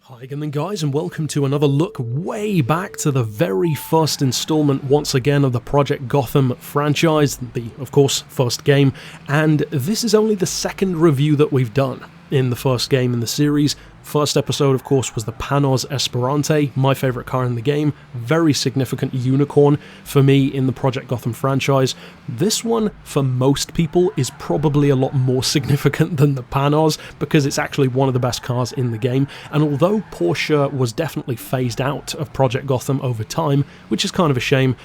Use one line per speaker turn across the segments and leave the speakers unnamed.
Hi again guys, and welcome to another look way back to the very first installment once again of the Project Gotham franchise, the, of course, first game, and this is only the second review that we've done in the first game in the series. First episode, of course, was the Pajamas Esperante, my favourite car in the game, very significant unicorn for me in the Project Gotham franchise. This one, for most people, is probably a lot more significant than the Pajamas, because it's actually one of the best cars in the game, and although Porsche was definitely phased out of Project Gotham over time, which is kind of a shame,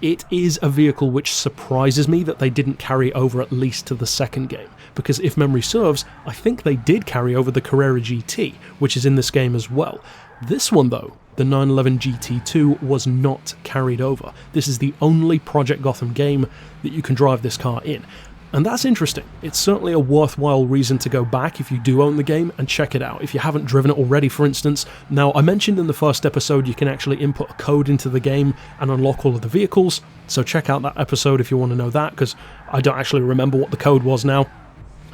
it is a vehicle which surprises me that they didn't carry over at least to the second game, because if memory serves, I think they did carry over the Carrera GT, which is in this game as well. This one though, the 911 GT2, was not carried over. This is the only Project Gotham game that you can drive this car in. And that's interesting. It's certainly a worthwhile reason to go back if you do own the game and check it out, if you haven't driven it already, for instance. Now, I mentioned in the first episode you can actually input a code into the game and unlock all of the vehicles, so check out that episode if you want to know that, because I don't actually remember what the code was now.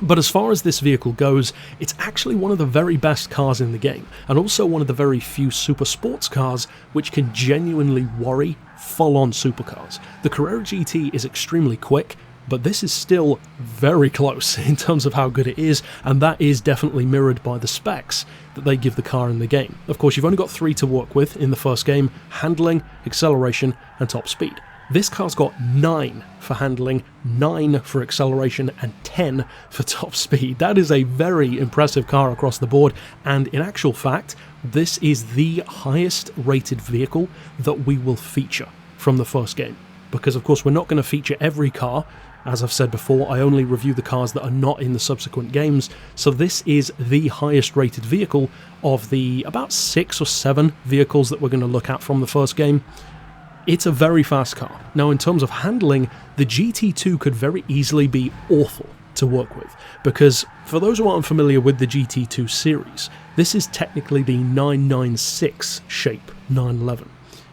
But as far as this vehicle goes, it's actually one of the very best cars in the game, and also one of the very few super sports cars which can genuinely worry full-on supercars. The Carrera GT is extremely quick, but this is still very close in terms of how good it is, and that is definitely mirrored by the specs that they give the car in the game. Of course, you've only got 3 to work with in the first game: handling, acceleration, and top speed. This car's got 9 for handling, 9 for acceleration, and 10 for top speed. That is a very impressive car across the board, and in actual fact, this is the highest rated vehicle that we will feature from the first game. Because of course we're not going to feature every car. As I've said before, I only review the cars that are not in the subsequent games, so this is the highest rated vehicle of the about 6 or 7 vehicles that we're going to look at from the first game. It's a very fast car. Now, in terms of handling, the GT2 could very easily be awful to work with, because for those who aren't familiar with the GT2 series, this is technically the 996 shape 911.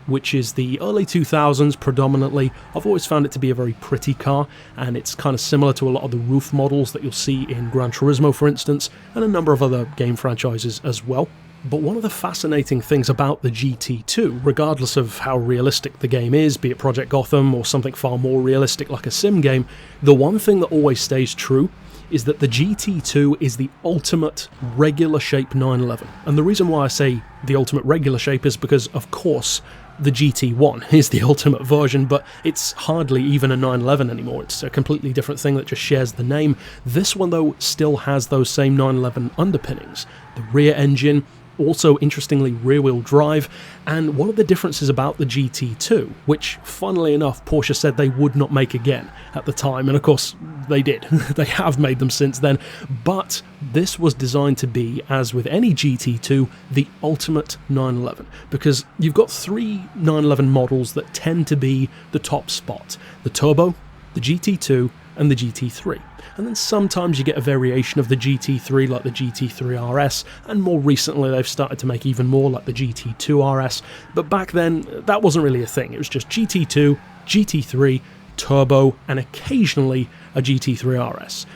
Which is the early 2000s predominantly. I've always found it to be a very pretty car, and it's kind of similar to a lot of the roof models that you'll see in Gran Turismo, for instance, and a number of other game franchises as well. But one of the fascinating things about the GT2, regardless of how realistic the game is, be it Project Gotham or something far more realistic like a sim game, the one thing that always stays true is that the GT2 is the ultimate regular shape 911. And the reason why I say the ultimate regular shape is because, of course, the GT1 is the ultimate version, but it's hardly even a 911 anymore. It's a completely different thing that just shares the name. This one, though, still has those same 911 underpinnings. The rear engine, also interestingly rear-wheel drive, and one of the differences about the GT2, which funnily enough Porsche said they would not make again at the time, and of course they did, they have made them since then, but this was designed to be, as with any GT2, the ultimate 911, because you've got 3 911 models that tend to be the top spot: the Turbo, the GT2, and the GT3. And then sometimes you get a variation of the GT3 like the GT3 RS, and more recently they've started to make even more like the GT2 RS, but back then that wasn't really a thing. It was just GT2, GT3, Turbo, and occasionally a GT3 RS.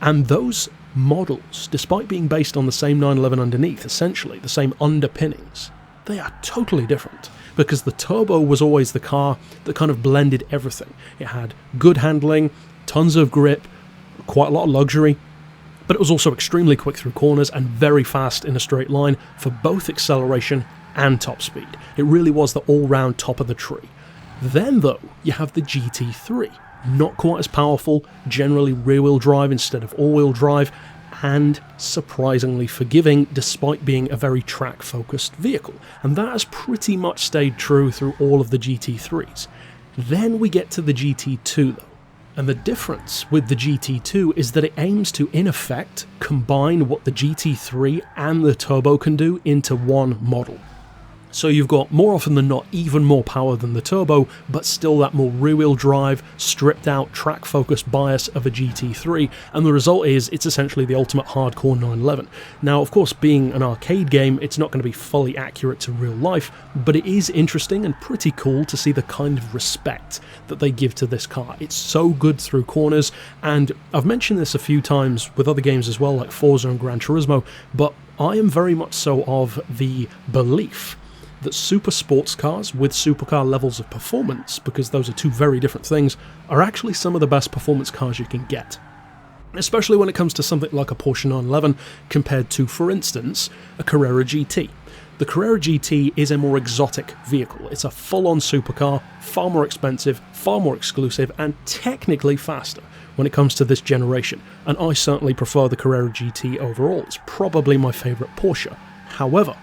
And those models, despite being based on the same 911 underneath, essentially the same underpinnings, they are totally different. Because the Turbo was always the car that kind of blended everything. It had good handling, tons of grip, quite a lot of luxury, but it was also extremely quick through corners and very fast in a straight line for both acceleration and top speed. It really was the all-round top of the tree. Then though, you have the GT3, not quite as powerful, generally rear-wheel drive instead of all-wheel drive, and surprisingly forgiving despite being a very track-focused vehicle, and that has pretty much stayed true through all of the GT3s. Then we get to the GT2 though. And the difference with the GT2 is that it aims to, in effect, combine what the GT3 and the Turbo can do into one model. So you've got, more often than not, even more power than the Turbo, but still that more rear-wheel drive, stripped-out, track-focused bias of a GT3, and the result is it's essentially the ultimate hardcore 911. Now, of course, being an arcade game, it's not going to be fully accurate to real life, but it is interesting and pretty cool to see the kind of respect that they give to this car. It's so good through corners, and I've mentioned this a few times with other games as well, like Forza and Gran Turismo, but I am very much so of the belief that super sports cars with supercar levels of performance, because those are two very different things, are actually some of the best performance cars you can get. Especially when it comes to something like a Porsche 911 compared to, for instance, a Carrera GT. The Carrera GT is a more exotic vehicle. It's a full-on supercar, far more expensive, far more exclusive, and technically faster when it comes to this generation, and I certainly prefer the Carrera GT overall. It's probably my favourite Porsche. However,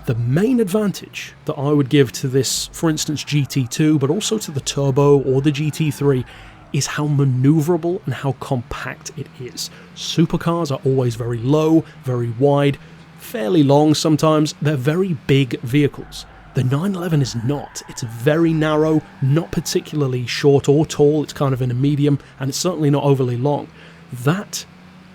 the main advantage that I would give to this, for instance, GT2, but also to the Turbo or the GT3, is how maneuverable and how compact it is. Supercars are always very low, very wide, fairly long sometimes. They're very big vehicles. The 911 is not. It's very narrow, not particularly short or tall. It's kind of in a medium, and it's certainly not overly long. That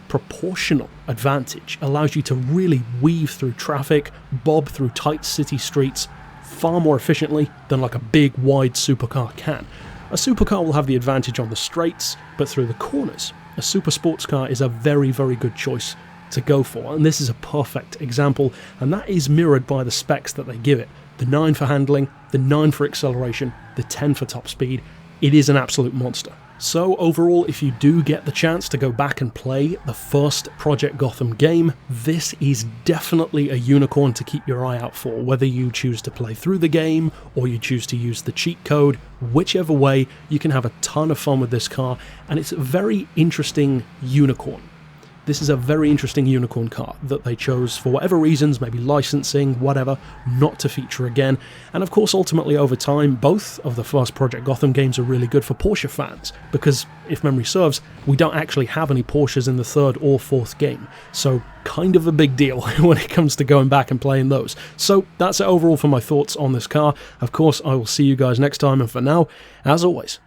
proportional advantage allows you to really weave through traffic, bob through tight city streets far more efficiently than like a big, wide supercar can. A supercar will have the advantage on the straights, but through the corners, a super sports car is a very, very good choice to go for, and this is a perfect example, and that is mirrored by the specs that they give it. The 9 for handling, the 9 for acceleration, the 10 for top speed. It is an absolute monster. So overall, if you do get the chance to go back and play the first Project Gotham game, this is definitely a unicorn to keep your eye out for, whether you choose to play through the game or you choose to use the cheat code. Whichever way, you can have a ton of fun with this car, and it's a very interesting unicorn. This is a very interesting unicorn car that they chose, for whatever reasons, maybe licensing, whatever, not to feature again. And of course, ultimately over time, both of the first Project Gotham games are really good for Porsche fans, because, if memory serves, we don't actually have any Porsches in the third or fourth game. So, kind of a big deal when it comes to going back and playing those. So, that's it overall for my thoughts on this car. Of course, I will see you guys next time, and for now, as always,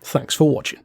thanks for watching.